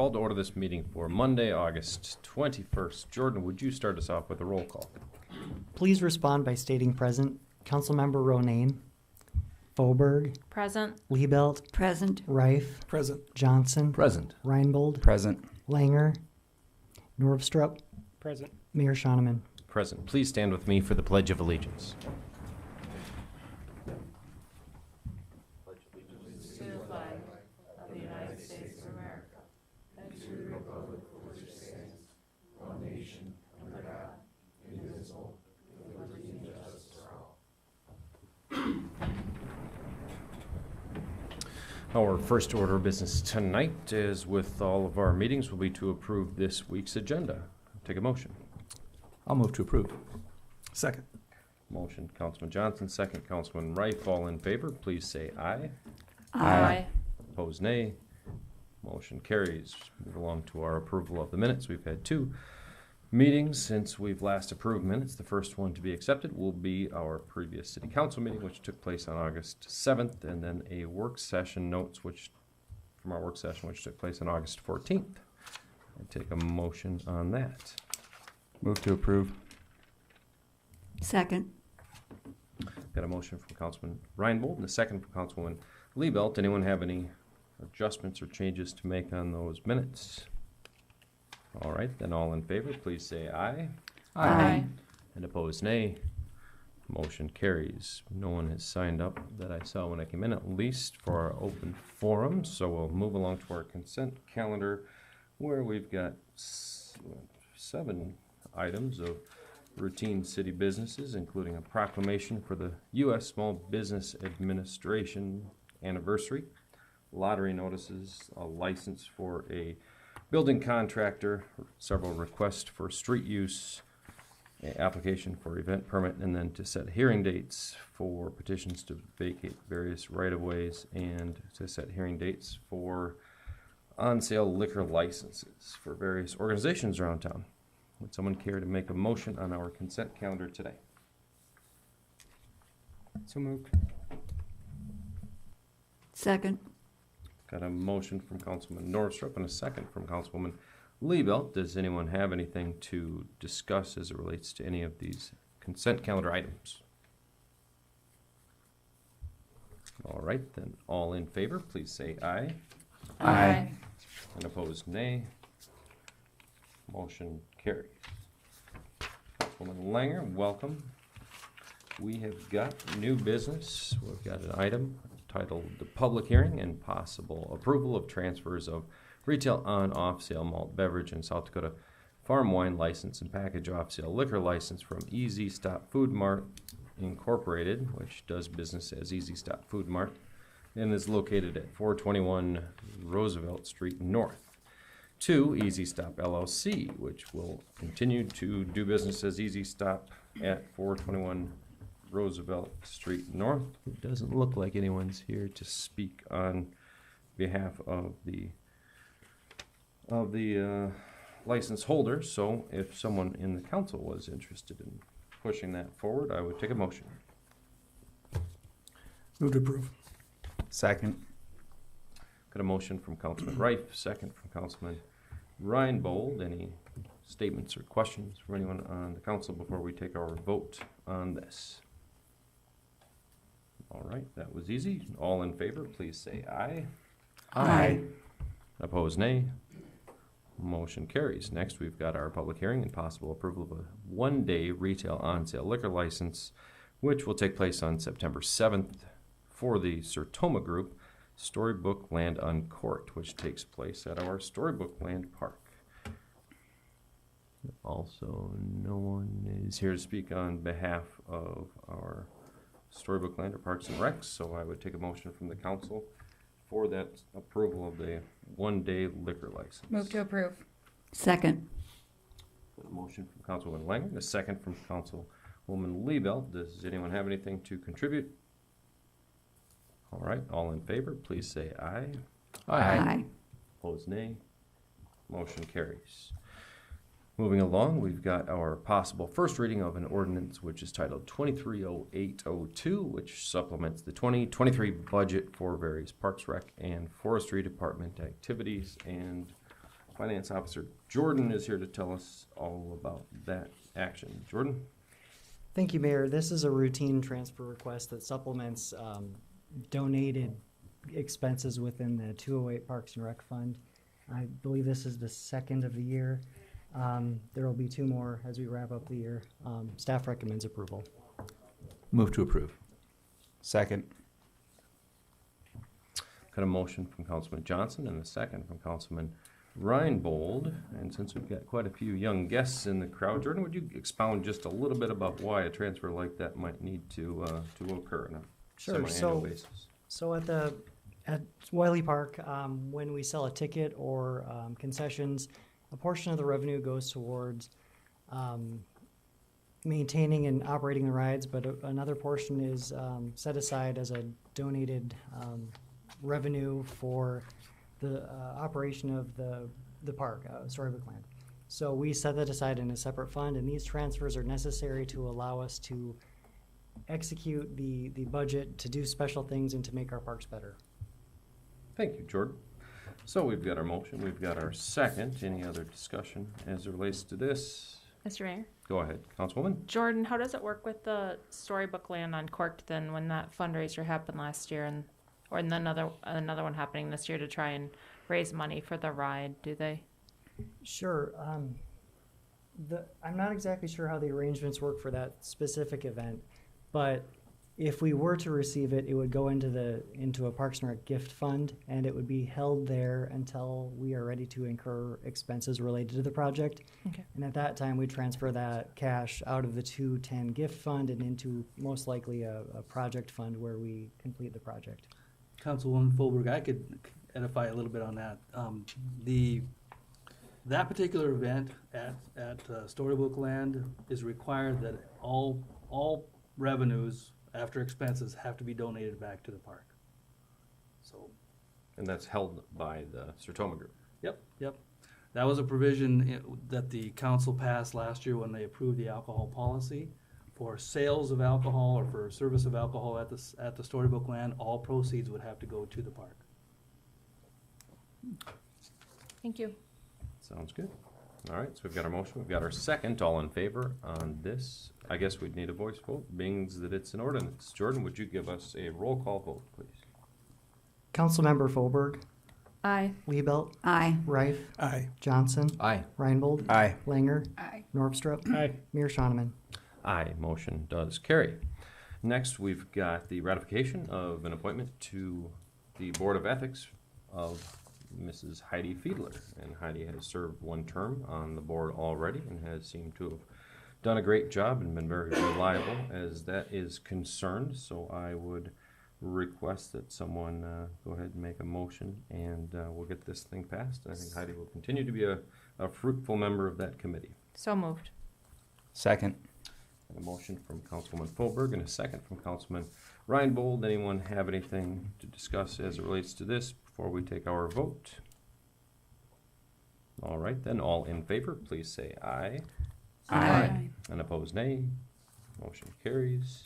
Called to order this meeting for Monday, August 21st. Jordan, would you start us off with a roll call? Please respond by stating present. Councilmember Ronayne. Foberg. Present. Liebelt. Present. Reif. Present. Johnson. Present. Reinbold. Present. Langer. Norvstrup. Present. Mayor Schoeneman. Present. Please stand with me for the Pledge of Allegiance. Our first order of business tonight, as with all of our meetings, will be to approve this week's agenda. Take a motion. I'll move to approve. Second. Motion, Councilman Johnson, second, Councilman Reif. All in favor, please say aye. Aye. Opposed, nay. Motion carries. Move along to our approval of the minutes. We've had two meetings since we've last approved minutes. The first one to be accepted will be our previous city council meeting, which took place on August 7th, and then a work session notes from our work session, which took place on August 14th. I take a motion on that. Move to approve. Second. Got a motion from Councilman Reinbold and a second from Councilwoman Liebelt. Anyone have any adjustments or changes to make on those minutes? All right, then all in favor, please say aye. Aye. And opposed, nay. Motion carries. No one has signed up that I saw when I came in, at least for our open forum. So we'll move along to our consent calendar, where we've got 7 items of routine city businesses, including a proclamation for the U.S. Small Business Administration anniversary, lottery notices, a license for a building contractor, several requests for street use, an application for event permit, and then to set hearing dates for petitions to vacate various right-of-ways and to set hearing dates for on-sale liquor licenses for various organizations around town. Would someone care to make a motion on our consent calendar today? So moved. Second. Got a motion from Councilman Norvstrup and a second from Councilwoman Liebelt. Does anyone have anything to discuss as it relates to any of these consent calendar items? All right, then all in favor, please say aye. Aye. And opposed, nay. Motion carries. Councilwoman Langer, welcome. We have got new business. We've got an item titled "The Public Hearing and Possible Approval of Transfers of Retail on-off sale malt beverage in South Dakota Farm Wine License and Package Off-Sale Liquor License from Easy Stop Food Mart Incorporated," which does business as Easy Stop Food Mart and is located at 421 Roosevelt Street North, to Easy Stop LLC, which will continue to do business as Easy Stop at 421 Roosevelt Street North. It doesn't look like anyone's here to speak on behalf of the license holder, so if someone in the council was interested in pushing that forward, I would take a motion. Move to approve. Second. Got a motion from Councilman Reif, second from Councilman Reinbold. Any statements or questions from anyone on the council before we take our vote on this? All right, that was easy. All in favor, please say aye. Aye. Opposed, nay. Motion carries. Next, we've got our public hearing and possible approval of a one-day retail on-sale liquor license, which will take place on September 7th for the Sertoma Group Storybook Land Uncorked, which takes place at our Storybook Land Park. Also, no one is here to speak on behalf of our Storybook Land or Parks and Recs, so I would take a motion from the council for that approval of the one-day liquor license. Move to approve. Second. A motion from Councilwoman Langer, and a second from Councilwoman Liebelt. Does anyone have anything to contribute? All right, all in favor, please say aye. Aye. Opposed, nay. Motion carries. Moving along, we've got our possible first reading of an ordinance which is titled 230802, which supplements the 2023 budget for various Parks, Rec, and Forestry Department activities and Finance Officer Jordan is here to tell us all about that action. Jordan? Thank you, Mayor. This is a routine transfer request that supplements donated expenses within the 208 Parks and Rec Fund. I believe this is the second of the year. There will be two more as we wrap up the year. Staff recommends approval. Move to approve. Second. Got a motion from Councilman Johnson and a second from Councilman Reinbold. And since we've got quite a few young guests in the crowd, Jordan, would you expound just a little bit about why a transfer like that might need to occur on a Sure. semi-annual basis? So at Wiley Park, when we sell a ticket or concessions, a portion of the revenue goes towards maintaining and operating the rides, but another portion is set aside as a donated revenue for the operation of the park, Storybook Land. So we set that aside in a separate fund, and these transfers are necessary to allow us to execute the budget, to do special things, and to make our parks better. Thank you, Jordan. So we've got our motion, we've got our second. Any other discussion as it relates to this? Mr. Mayor? Go ahead, Councilwoman. Jordan, how does it work with the Storybook Land on Cork then when that fundraiser happened last year and another one happening this year to try and raise money for the ride, do they? Sure. I'm not exactly sure how the arrangements work for that specific event, but if we were to receive it, it would go into a Parks and Rec gift fund, and it would be held there until we are ready to incur expenses related to the project. Okay. And at that time, we transfer that cash out of the 210 gift fund and into most likely a project fund where we complete the project. Councilwoman Fulberg, I could edify a little bit on that. That particular event at Storybook Land is required that all revenues after expenses have to be donated back to the park. So, And that's held by the Sertoma Group. yep. That was a provision that the council passed last year when they approved the alcohol policy. For sales of alcohol or for service of alcohol at the Storybook Land, all proceeds would have to go to the park. Thank you. Sounds good. All right, so we've got our motion, we've got our second. All in favor on this? I guess we'd need a voice vote, being that it's an ordinance. Jordan, would you give us a roll call vote, please? Councilmember Fulberg, Aye. Liebelt, Aye. Reif, Aye. Johnson, Aye. Reinbold, Aye. Langer, Aye. Norvstrup, Aye. Mayor Shoneman. Aye, motion does carry. Next, we've got the ratification of an appointment to the Board of Ethics of Mrs. Heidi Fiedler. And Heidi has served one term on the board already and has seemed to have done a great job and been very reliable as that is concerned. So I would request that someone go ahead and make a motion, and we'll get this thing passed. I think Heidi will continue to be a fruitful member of that committee. So moved. Second. A motion from Councilwoman Fulberg and a second from Councilman Reinbold. Anyone have anything to discuss as it relates to this before we take our vote? All right, then, all in favor, please say aye. Aye. And opposed, nay. Motion carries.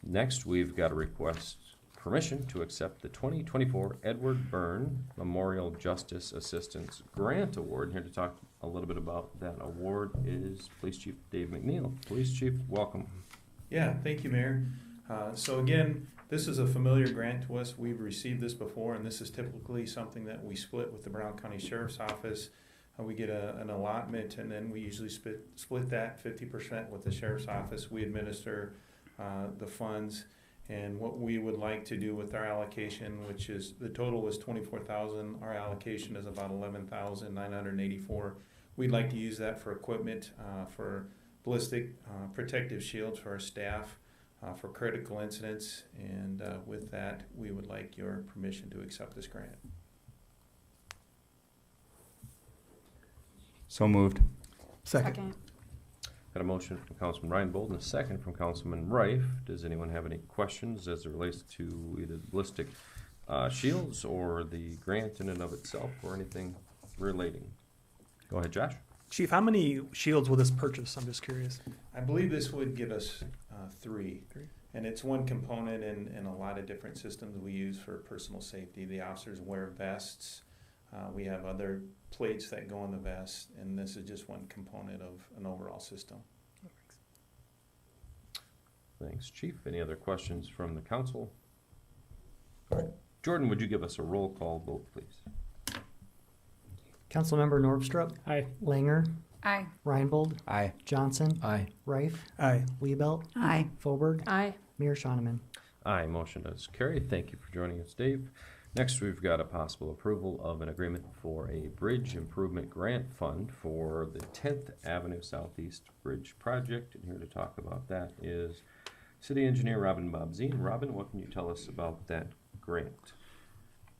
Next, we've got a request permission to accept the 2024 Edward Byrne Memorial Justice Assistance Grant Award. Here to talk a little bit about that award is Police Chief Dave McNeil. Police Chief, welcome. Yeah, thank you, Mayor. So again, this is a familiar grant to us. We've received this before, and this is typically something that we split with the Brown County Sheriff's Office. We get an allotment, and then we usually split that 50% with the Sheriff's Office. We administer the funds, and what we would like to do with our allocation, which is the total was $24,000. Our allocation is about $11,984. We'd like to use that for equipment, for ballistic protective shields for our staff, for critical incidents, and with that, we would like your permission to accept this grant. So moved. Second. Got a motion from Councilman Reinbold and a second from Councilman Reif. Does anyone have any questions as it relates to either ballistic shields or the grant in and of itself or anything relating? Go ahead, Josh. Chief, how many shields will this purchase? I'm just curious. I believe this would give us three. And it's one component in a lot of different systems we use for personal safety. The officers wear vests. We have other plates that go on the vest, and this is just one component of an overall system. Thanks, Chief. Any other questions from the council? All right. Jordan, would you give us a roll call vote, please? Councilmember Norvstrup, Aye. Langer, Aye. Reinbold, Aye. Johnson, Aye. Reif, Aye. Liebelt, Aye. Fauberg, Aye. Mayor Shoneman. Aye, motion does carry. Thank you for joining us, Dave. Next, we've got a possible approval of an agreement for a bridge improvement grant fund for the 10th Avenue Southeast Bridge Project. And here to talk about that is City Engineer Robin Bobzien. Robin, what can you tell us about that grant?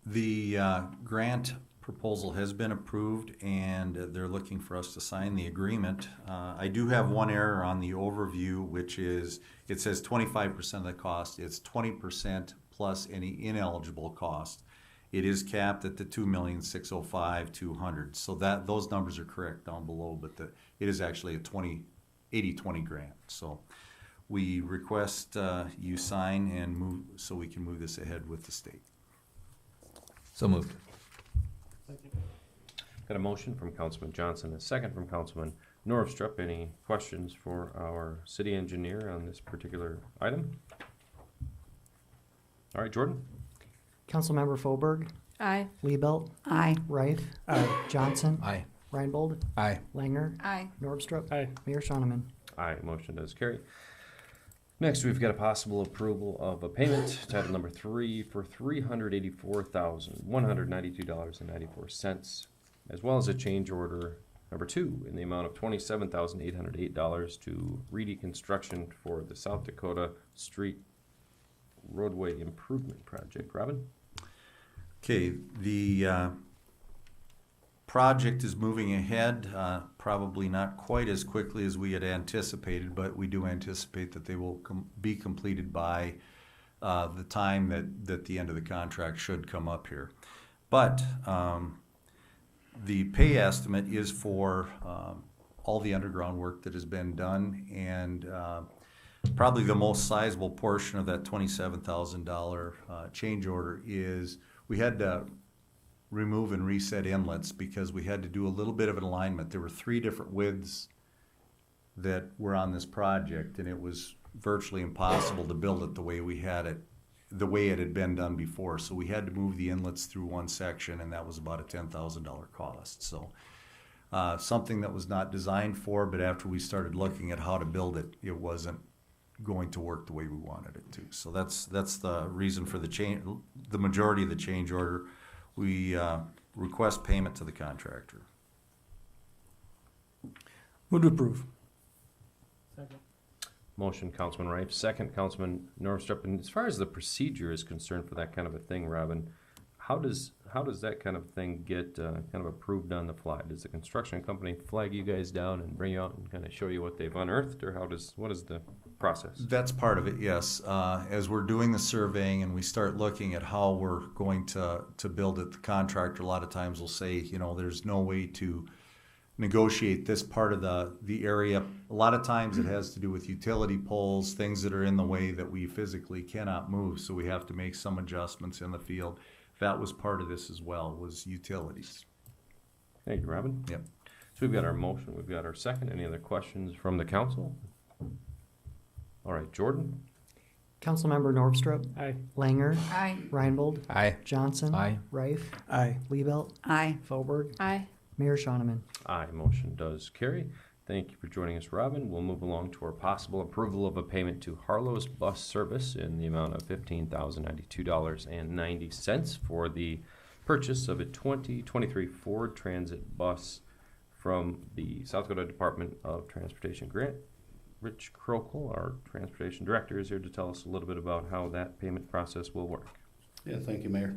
The grant proposal has been approved, and they're looking for us to sign the agreement. I do have one error on the overview, which is it says 25% of the cost. It's 20% plus any ineligible cost. It is capped at the $2,605,200. So that those numbers are correct down below, but it is actually a 80-20 grant. So we request you sign and move so we can move this ahead with the state. So moved. Got a motion from Councilman Johnson, a second from Councilman Norvstrup. Any questions for our city engineer on this particular item? All right, Jordan? Councilmember Fauberg, Aye. Liebelt, Aye. Reif, Aye. Johnson, Aye. Reinbold, Aye. Langer, Aye. Norvstrup, Aye. Mayor Shoneman. Aye, motion does carry. Next, we've got a possible approval of a payment, title number 3, for $384,192.94, as well as a change order number 2 in the amount of $27,808 to Reedy Construction for the South Dakota Street Roadway Improvement Project. Robin? Okay, the project is moving ahead, probably not quite as quickly as we had anticipated, but we do anticipate that they will be completed by the time that the end of the contract should come up here. But the pay estimate is for all the underground work that has been done, and probably the most sizable portion of that $27,000 change order is we had to remove and reset inlets because we had to do a little bit of an alignment. There were 3 different widths that were on this project, and it was virtually impossible to build it the way we had it, the way it had been done before. So we had to move the inlets through one section, and that was about a $10,000 cost. So something that was not designed for, but after we started looking at how to build it, it wasn't going to work the way we wanted it to. So that's the reason for the change, the majority of the change order. We request payment to the contractor. Move to approve. Motion, Councilman Reif, second, Councilman Norvstrup. And as far as the procedure is concerned for that kind of a thing, Robin, how does that kind of thing get kind of approved on the fly? Does the construction company flag you guys down and bring you out and kind of show you what they've unearthed, or what is the process? That's part of it, yes. As we're doing the surveying and we start looking at how we're going to build it, the contractor a lot of times will say, there's no way to negotiate this part of the area. A lot of times it has to do with utility poles, things that are in the way that we physically cannot move, so we have to make some adjustments in the field. That was part of this as well, was utilities. Thank you, Robin. Yep. So we've got our motion, we've got our second. Any other questions from the council? All right, Jordan? Councilmember Norvstrup, Aye. Langer, Aye. Reinbold, Aye. Johnson, Aye. Reif, Aye. Liebelt, Aye. Fauberg, Aye. Mayor Shoneman. Aye, motion does carry. Thank you for joining us, Robin. We'll move along to our possible approval of a payment to Harlow's Bus Service in the amount of $15,092.90 for the purchase of a 2023 Ford Transit bus from the South Dakota Department of Transportation grant. Rich Krokel, our transportation director, is here to tell us a little bit about how that payment process will work. Yeah, thank you, Mayor.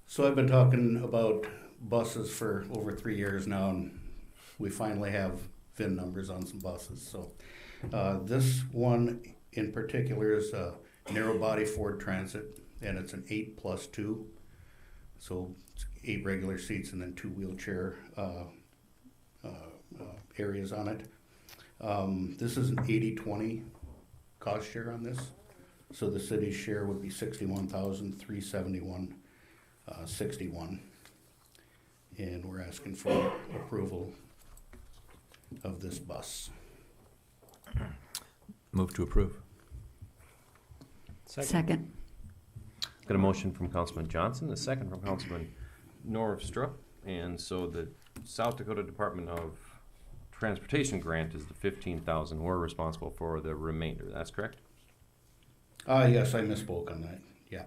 So I've been talking about buses for over 3 years now, and we finally have VIN numbers on some buses. So this one in particular is a narrow body Ford Transit, and it's an 8+2. So it's 8 regular seats and then 2 wheelchair areas on it. This is an 80-20 cost share on this. So the city's share would be $61,371.61. and we're asking for approval of this bus. Move to approve. Second. Got a motion from Councilman Johnson, a second from Councilman Norvstrup. And so the South Dakota Department of Transportation grant is the 15,000. We're responsible for the remainder. That's correct? Yes, I misspoke on that, yeah.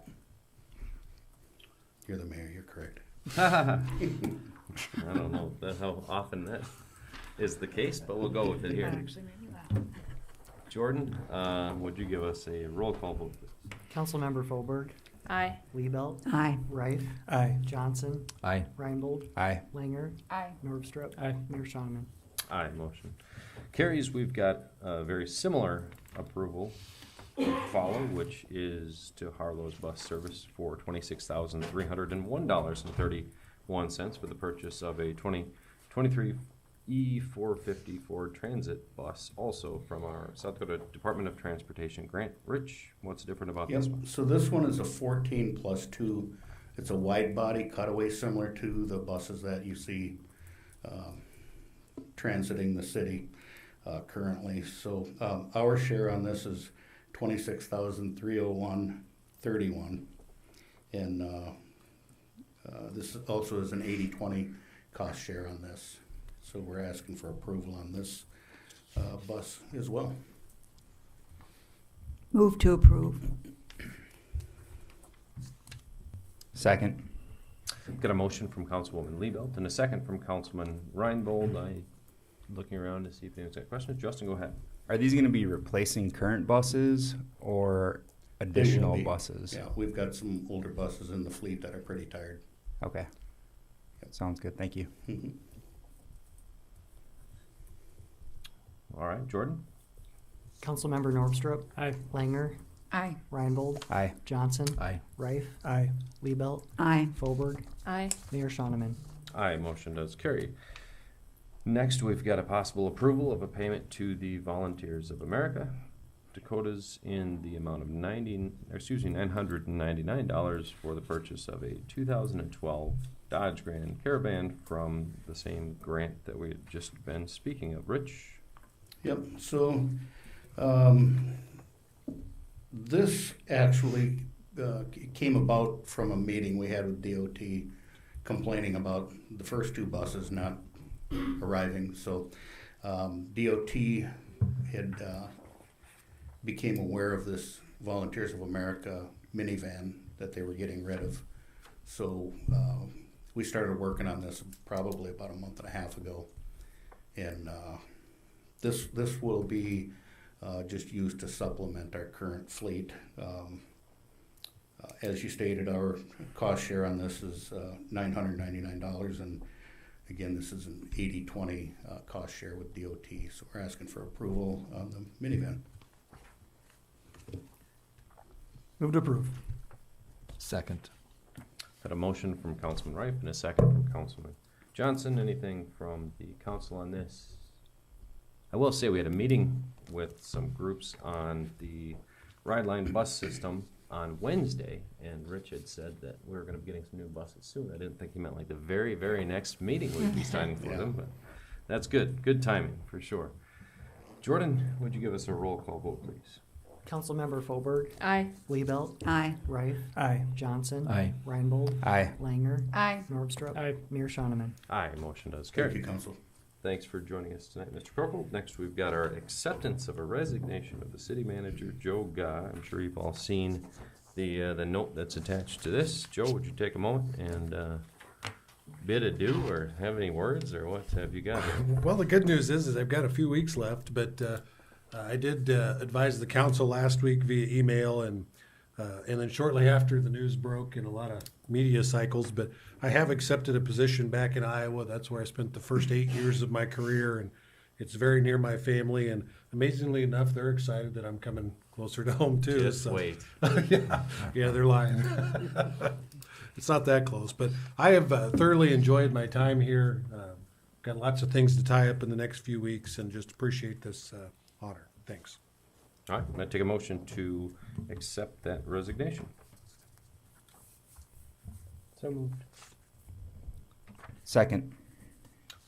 You're the mayor, you're correct. I don't know how often that is the case, but we'll go with it here. Jordan, would you give us a roll call vote? Councilmember Fauberg, Aye. Liebelt, Aye. Reif, Aye. Johnson, Aye. Reinbold, Aye. Langer, Aye. Norvstrup, Aye. Mayor Shonneman. Aye, motion carries. We've got a very similar approval to follow, which is to Harlow's Bus Service for $26,301.31 for the purchase of a 2023 E450 Ford Transit bus, also from our South Dakota Department of Transportation grant. Rich, what's different about Yep, this one? so this one is a 14+2. It's a wide body cutaway similar to the buses that you see transiting the city currently. So our share on this is $26,301.31, and this also is an 80/20 cost share on this. So we're asking for approval on this bus as well. Move to approve. Second. Got a motion from Councilwoman Liebelt and a second from Councilman Reinbold. Looking around to see if anyone's got questions. Justin, go ahead. Are these going to be replacing current buses or They will additional be. buses? Yeah, we've got some older buses in the fleet that are pretty tired. Okay. Sounds good. Thank you. Mhm. All right, Jordan? Councilmember Norvstrup, Aye. Langer, Aye. Reinbold, Aye. Johnson, Aye. Reif, Aye. Liebelt, Aye. Fauberg, Aye. Mayor Shonneman. Aye, motion does carry. Next, we've got a possible approval of a payment to the Volunteers of America, Dakotas, in the amount of $999 for the purchase of a 2012 Dodge Grand Caravan from the same grant that we had just been speaking of. Rich? Yep, so, this actually, came about from a meeting we had with DOT complaining about the first two buses not arriving, so, DOT had, became aware of this Volunteers of America minivan that they were getting rid of. So, we started working on this probably about a month and a half ago, and, this will be just used to supplement our current fleet. As you stated, our cost share on this is $999, and again, this is an 80/20 cost share with DOT, so we're asking for approval on the minivan. Move to approve. Second. Got a motion from Councilman Reif and a second from Councilman Johnson. Anything from the council on this? I will say we had a meeting with some groups on the Ride Line bus system on Wednesday, and Rich had said that we were gonna be getting some new buses soon. I didn't think he meant like the very, very next meeting we'd be signing for Yeah. them, but that's good. Good timing, for sure. Jordan, would you give us a roll call vote, please? Councilmember Fauberg, Aye. Liebelt, Aye. Reif, Aye. Johnson, Aye. Reinbold, Aye. Langer, Aye. Norvstrup, Aye. Mayor Shonneman. Aye, motion does Thank carry. you, Council. Thanks for joining us tonight, Mr. Corporal. Next, we've got our acceptance of a resignation of the city manager, Joe Guy. I'm sure you've all seen the note that's attached to this. Joe, would you take a moment and bid adieu, or have any words, or what have you got here? Well, the good news is I've got a few weeks left, but I did advise the council last week via email and then shortly after the news broke in a lot of media cycles, but I have accepted a position back in Iowa. That's where I spent the first 8 years of my career, and it's very near my family, and amazingly enough, they're excited that I'm coming closer to home too. Just so- wait. yeah, they're lying. It's not that close, but I have thoroughly enjoyed my time here. Got lots of things to tie up in the next few weeks, and just appreciate this honor. Thanks. All right, I'm gonna take a motion to accept that resignation. So moved. Second.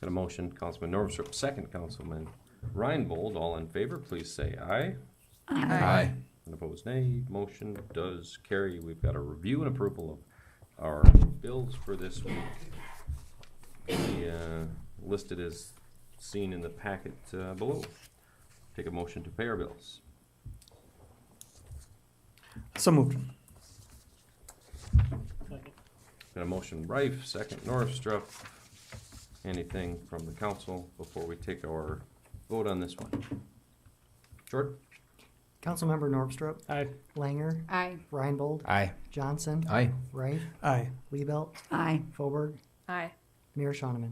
Got a motion, Councilman Norvstrup, second, Councilman Reinbold. All in favor, please say aye. Aye. And opposed, nay. Motion does carry. We've got a review and approval of our bills for this week. Listed as seen in the packet below. Take a motion to pay our bills. So moved. Got a motion, Rife, second, Norvstrup. Anything from the council before we take our vote on this one? Jordan? Councilmember Norvstrup, Aye. Langer, Aye. Reinbold, Aye. Johnson, Aye. Wright, Aye. Liebelt, Aye. Fauberg, Aye. Mayor Shonneman.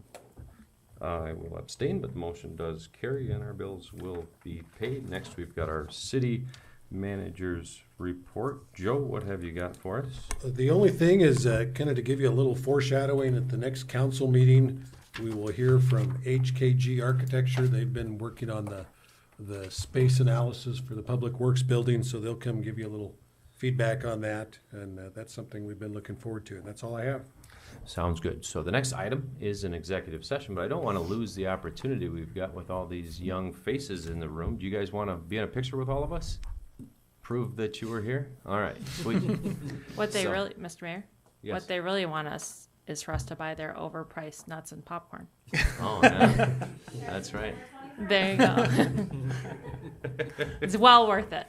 I will abstain, but the motion does carry and our bills will be paid. Next, we've got our city manager's report. Joe, what have you got for us? The only thing is kind of to give you a little foreshadowing at the next council meeting, we will hear from HKG Architecture. They've been working on the space analysis for the Public Works building, so they'll come give you a little feedback on that. And that's something we've been looking forward to. And that's all I have. Sounds good. So the next item is an executive session, but I don't want to lose the opportunity we've got with all these young faces in the room. Do you guys want to be in a picture with all of us? Prove that you were here? All right, sweet. What they So- really, Mr. Mayor, Yes. what they really want us is for us to buy their overpriced nuts and popcorn. Oh, yeah. That's right. There you go. It's well worth it.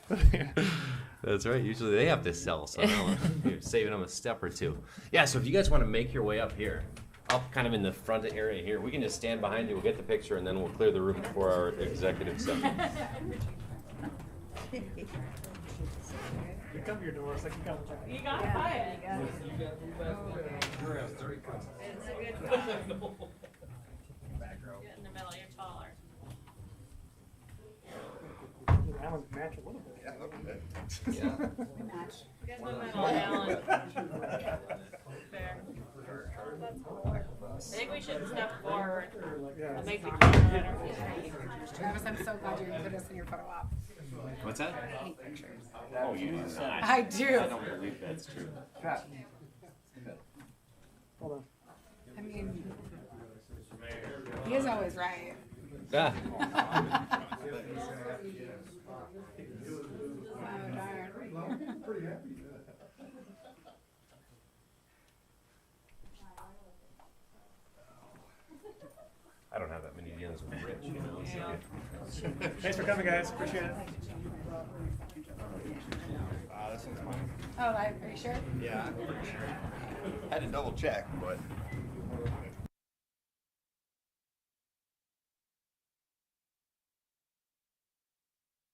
That's right. Usually they have to sell, so you're saving them a step or two. Yeah, so if you guys want to make your way up here, up kind of in the front area here, we can just stand behind you, we'll get the picture, and then we'll clear the room for our executive session. Come here, Doris. I can come check. You got it. Get in the middle, you're taller. That would match a little bit. Get in the middle, Alan. Fair. I think we should step forward and make the camera on our face. Travis, I'm so glad you put us in your photo op. What's that? I hate pictures. Oh, you do not. I do. I don't believe that's true. Hold on. I mean, he is always right. Ah, Oh, darn. I don't have that many dealings with Rich, you know. So Thanks for coming, guys. Appreciate it. Oh, are you sure? Yeah, I'm pretty sure. Had to double check, but